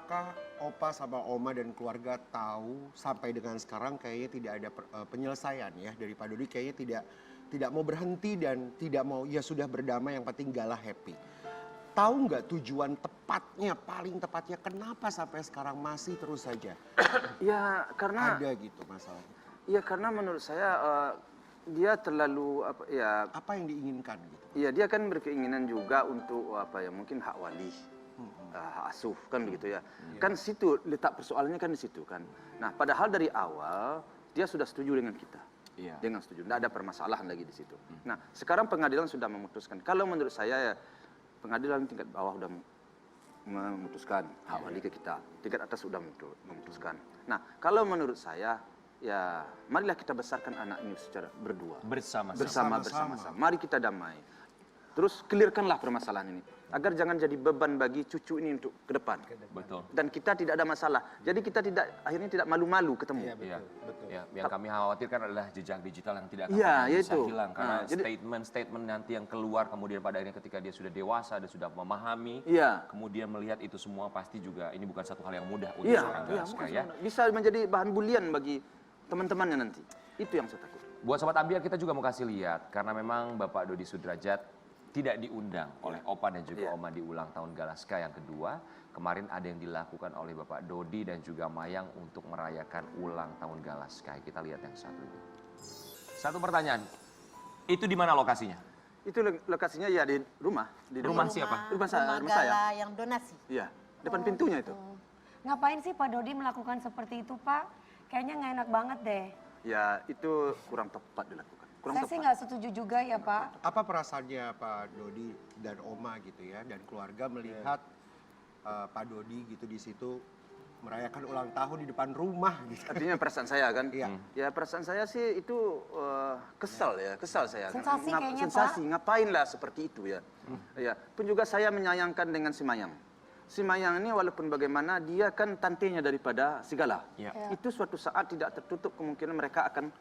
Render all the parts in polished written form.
apakah Opa sama Oma dan keluarga tahu sampai dengan sekarang kayaknya tidak ada penyelesaian ya dari Pak Dodi, kayaknya tidak mau berhenti dan tidak mau, ya sudah berdamai, yang penting Gala happy. Tahu nggak tujuan tepatnya, paling tepatnya kenapa sampai sekarang masih terus saja Ya karena ada gitu masalahnya? ya karena menurut saya dia terlalu Apa yang diinginkan gitu? ya dia kan berkeinginan juga untuk mungkin hak wali, hak asuh kan begitu ya. Kan situ letak persoalannya kan di situ kan. Nah, padahal dari awal dia sudah setuju dengan kita. Dengan setuju, tidak ada permasalahan lagi di situ. Nah, sekarang pengadilan sudah memutuskan. Kalau menurut saya ya pengadilan tingkat bawah sudah memutuskan hak wali ke kita, tingkat atas sudah memutuskan. Nah, kalau menurut saya ya marilah kita besarkan anak ini secara berdua, bersama. Mari kita damai. Terus clearkanlah permasalahan ini agar jangan jadi beban bagi cucu ini untuk ke depan. Betul. Dan kita tidak ada masalah. Jadi kita akhirnya tidak malu-malu ketemu. Iya, betul. Ya, yang kami khawatirkan adalah jejak digital yang tidak akan bisa itu hilang karena statement nanti yang keluar kemudian pada akhirnya ketika dia sudah dewasa dan sudah memahami, kemudian melihat itu semua pasti juga ini bukan satu hal yang mudah untuk seorang Galaska ya. Bisa menjadi bahan bulian bagi teman-temannya nanti. Itu yang saya takut. Buat Sobat Ambiar kita juga mau kasih lihat karena memang Bapak Dodi Sudrajat tidak diundang oleh Opa dan juga Oma di ulang tahun Galaska yang kedua. Kemarin ada yang dilakukan oleh Bapak Dodi dan juga Mayang untuk merayakan ulang tahun Galaska. Kita lihat yang satu ini. Satu pertanyaan, itu di mana lokasinya? Itu lokasinya ya di rumah. Di rumah siapa? Rumah Gala saya. yang donasi. Iya, depan pintunya itu. Ngapain sih Pak Dodi melakukan seperti itu, Pak? Kayaknya nggak enak banget deh. Ya, itu kurang tepat dilakukan. Saya sih nggak setuju juga ya, Pak. Apa perasaannya Pak Dodi dan Oma gitu ya, dan keluarga melihat Pak Dodi gitu di situ merayakan ulang tahun di depan rumah gitu? Artinya perasaan saya kan? Ya perasaan saya sih itu kesal saya. Sensasi kayaknya, Sensasi, ngapainlah seperti itu ya. Ya, pun juga saya menyayangkan dengan si Mayang. Si Mayang ini walaupun bagaimana dia kan tantenya daripada si Gala. Itu suatu saat tidak tertutup kemungkinan mereka akan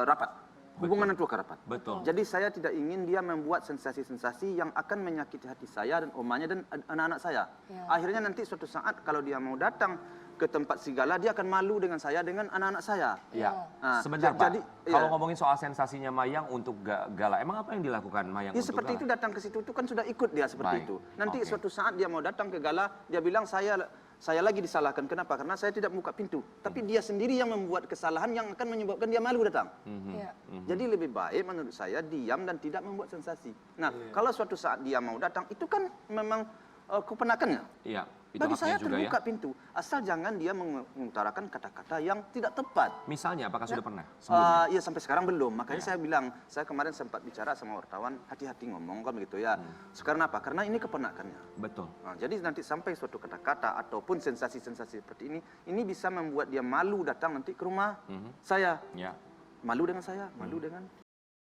rapat. Hubungan itu akan rapat. Betul. Jadi saya tidak ingin dia membuat sensasi-sensasi yang akan menyakiti hati saya dan omanya dan anak-anak saya. Akhirnya nanti suatu saat kalau dia mau datang ke tempat si Gala, dia akan malu dengan saya, dengan anak-anak saya. Nah, sebentar Pak, kalau ngomongin soal sensasinya Mayang untuk Gala, emang apa yang dilakukan Mayang ya untuk seperti Gala? itu, datang ke situ itu kan sudah ikut dia seperti itu. Nanti suatu saat dia mau datang ke Gala, dia bilang saya lagi disalahkan. Kenapa? Karena saya tidak membuka pintu. Tapi dia sendiri yang membuat kesalahan yang akan menyebabkan dia malu datang. Jadi lebih baik menurut saya diam dan tidak membuat sensasi. Nah, kalau suatu saat dia mau datang, itu kan memang keponakannya. Iya. Bagi saya terbuka pintu, asal jangan dia mengutarakan kata-kata yang tidak tepat. Misalnya, apakah sudah pernah? Ya sampai sekarang belum. Makanya saya bilang, saya kemarin sempat bicara sama wartawan, hati-hati ngomong kan begitu ya. Sekarang apa? Karena ini keponakannya. Betul. Nah, jadi nanti sampai suatu kata-kata ataupun sensasi-sensasi seperti ini bisa membuat dia malu datang nanti ke rumah saya. Malu dengan saya, malu dengan